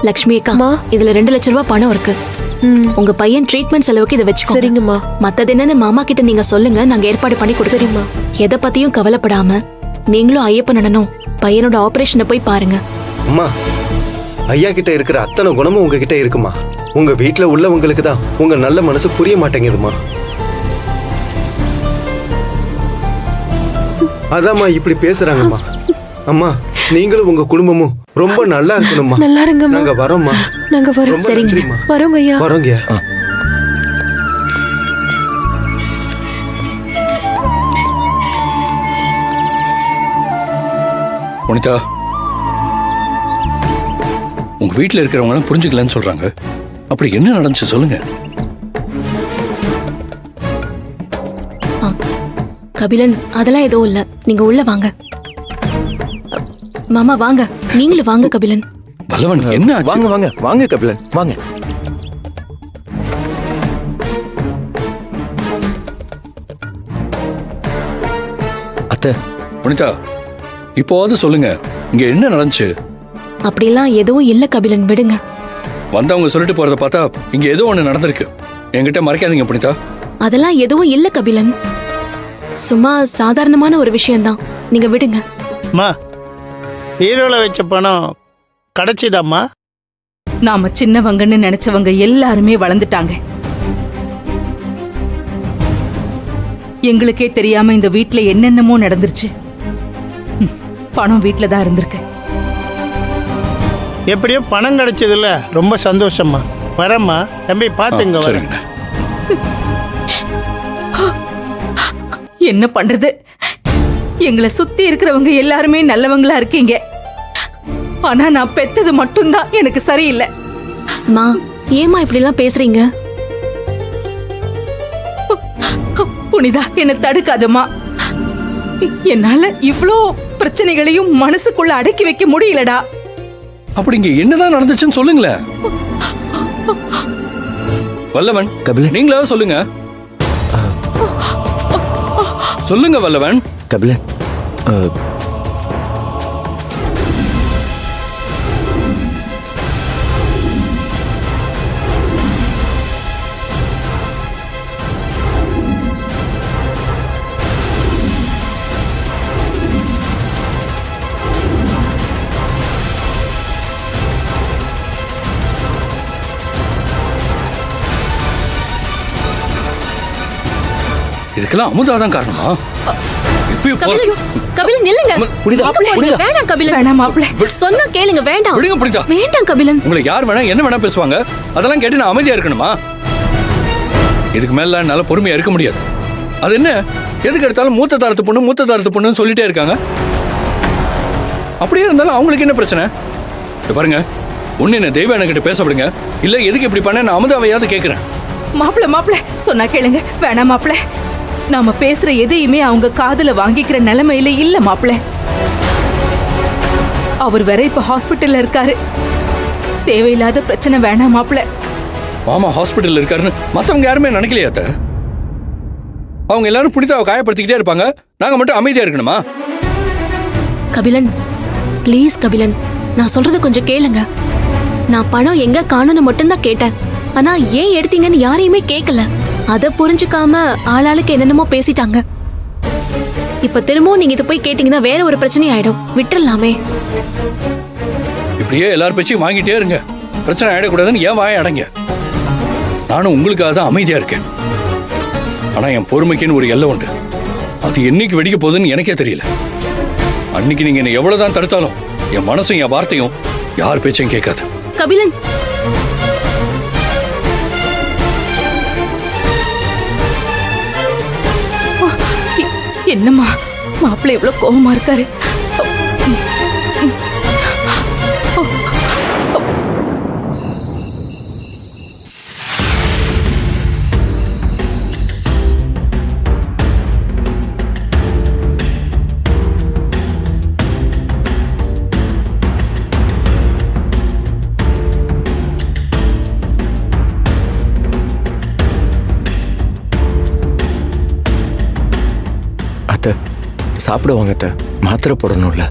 லக்ஷ்மி அக்கா, இதுல 2 லட்சம் ரூபாய் பணம் இருக்கு. உங்க பையன் ட்ரீட்மெண்ட் செலவுக்கு இதை வச்சுக்கோ. சரிங்கம்மா. மத்தது என்னன்னு மாமா கிட்ட நீங்க சொல்லுங்க, நாங்க ஏற்பாடு பண்ணி கொடுக்கிறோம். சரிம்மா. எதை பத்தியும் கவலைப்படாம நீங்களும் ஐயப்பன் அண்ணனும் பையனோட ஆபரேஷனை போய் பாருங்க. அம்மா, ஐயா கிட்ட இருக்கிற அத்தனை குணமும் உங்ககிட்ட இருக்குமா? உங்க வீட்டுல உள்ளவங்களுக்கு தான் உங்க நல்ல மனசு புரிய மாட்டேங்குதுமா. அதாம்மா இப்படி பேசுறாங்கம்மா. அம்மா, நீங்களும் உங்க குடும்பமும் ரொம்ப நல்லா இருக்கணும்மா. நல்லா இருங்கம்மா. நாங்க வரோம்மா. நாங்க வரோம். ரொம்ப சரிங்க. நன்றிம்மா. வரோங்க ஐயா. வரோங்க. புனிதா, உங்க வீட்டுல இருக்கிறவங்க புரிஞ்சுக்கலன்னு சொல்றாங்க. அப்படி என்ன நடந்துச்சு சொல்லுங்க. கபிலன், அதெல்லாம் எதுவும் இல்ல, நீங்க உள்ள வாங்க. மாமா வாங்க, நீங்களும் வாங்க. கபிலன், வல்லவன் என்ன ஆச்சு? வாங்க வாங்க வாங்க கபிலன் வாங்க. அத்தை. புனிதா, இப்போவாது சொல்லுங்க, இங்க என்ன நடந்துச்சு? அப்படிலாம் எதுவும் இல்ல கபிலன், விடுங்க. வந்தவங்க சொல்லிட்டு போறத பார்த்தா இங்க ஏதோ ஒண்ணு நடந்திருக்கு. என்கிட்ட மறைக்காதீங்க புனிதா. அதெல்லாம் எதுவும் இல்ல கபிலன், சும்மா சாதாரணமான ஒரு விஷயம்தான், நீங்க விடுங்க. அம்மா, ஹீரோல வச்ச பணம் கிடைச்சிதாம்மா? நாம சின்னவங்கன்னு நினைச்சவங்க எல்லாருமே வளர்ந்துட்டாங்க. எங்களுக்கே தெரியாம இந்த வீட்ல என்னென்னமோ நடந்துருச்சு. பணம் வீட்ல தான் இருந்திருக்கு. எப்படியோ பணம் கிடைச்சதுல ரொம்ப சந்தோஷம்மா. வரம்மா. தம்பி பாத்துங்க. வரேன். சரிங்க. என்ன பண்றது, எங்களை சுத்தி இருக்கிறவங்க எல்லாருமே நல்லவங்களா இருக்கீங்க. ஆனா நான் பெத்தது மட்டும்தான் எனக்கு சரியில்லை. மா, ஏமா இப்படி எல்லாம் பேசுறீங்க? புனிதா, என்ன தடுக்காதம்மா. என்னால இவ்ளோ பிரச்சனைகளையும் மனசுக்குள்ள அடக்கி வைக்க முடியலடா. அப்படி இங்க என்னதான் நடந்துச்சுன்னு சொல்லுங்களேன். வல்லவன், கபிலன். நீங்களாவது சொல்லுங்க. சொல்லுங்க வல்லவன். கபிலன், இதுக்கெல்லாம் அமுதாதான் காரணமா? இப்பயும் போ- கபிலன், கபிலன் நில்லுங்க. புனிதா, எங்க போறீங்க? புனிதா. வேண்டாம் கபிலன். வேணாம் மாப்பிள. சொன்னா கேளுங்க, வேண்டாம். விடுங்க புனிதா. வேண்டாம் கபிலன். உங்களை யார் வேணா என்ன வேணா பேசுவாங்க, அதெல்லாம் கேட்டு நான் அமைதியா இருக்கணுமா? இதுக்கு மேல என்னால பொறுமையா இருக்க முடியாது. அது என்ன, எதுக்கு எடுத்தாலும் மூத்த தாரத்து பொண்ணுன்னு சொல்லிட்டே இருக்காங்க. அப்படியே இருந்தாலும் அவங்களுக்கு என்ன பிரச்சனை? இத பாருங்க, ஒண்ணு என்ன தெய்வ என்கிட்ட பேச விடுங்க, இல்ல எதுக்கு இப்படி பண்ண நான் அமுதாவையாவது கேட்கிறேன். மாப்பிள சொன்னா கேளுங்க. வேணாம் மாப்பிள, நாம பேசுற எதையுமே அவங்க காதுல வாங்கிக்கிற நிலைமையில இல்ல மாப்பிள. அவர் வேற இப்ப ஹாஸ்பிட்டல்ல இருக்காரு. தேவையில்லாத பிரச்சனை வேணாம் மாப்பிள. மாமா ஹாஸ்பிட்டல்ல இருக்காருன்னு மத்தவங்க யாருமே நினைக்கலையா அத்தை? அவங்க எல்லாரும் புனிதாவை காயப்படுத்திக்கிட்டே இருப்பாங்க, நாங்க மட்டும் அமைதியா இருக்கணுமா? கபிலன், ப்ளீஸ் கபிலன், நான் சொல்றது கொஞ்சம் கேளுங்க. நான் பணம் எங்க காணும்னு மட்டும்தான் கேட்டேன். ஆனா ஏன் எடுத்தீங்கன்னு யாரையுமே கேட்கல. அத புரிஞ்சுக்காம ஆளாளுக்கு என்னென்னமோ பேசிட்டாங்க. இப்ப திரும்பவும் நீங்க இத போய் கேட்டீங்கன்னா வேற ஒரு பிரச்சனை ஆயிடும். விட்டுறலாமே. இப்படியே எல்லார் பேச்சையும் வாங்கிட்டே இருங்க, பிரச்சனை ஆயிடக்கூடாதுன்னு ஏன் வாய அடங்க. நானும் உங்களுக்காக தான் அமைதியா இருக்கேன். ஆனா என் பொறுமைக்குன்னு ஒரு எல்லை உண்டு. அது என்னைக்கு வெடிக்க போகுதுன்னு எனக்கே தெரியல. அன்னைக்கு நீங்க என்ன எவ்வளவுதான் தடுத்தாலும் என் மனசும் என் வார்த்தையும் யார் பேச்சையும் கேட்காது. கபிலன், என்னம்மா மாப்பிள்ளை இவ்வளவு கோபமா இருக்காரு? அத்தை சாப்பிடுவாங்க. அத்தை மாத்திரை போடணும்ல.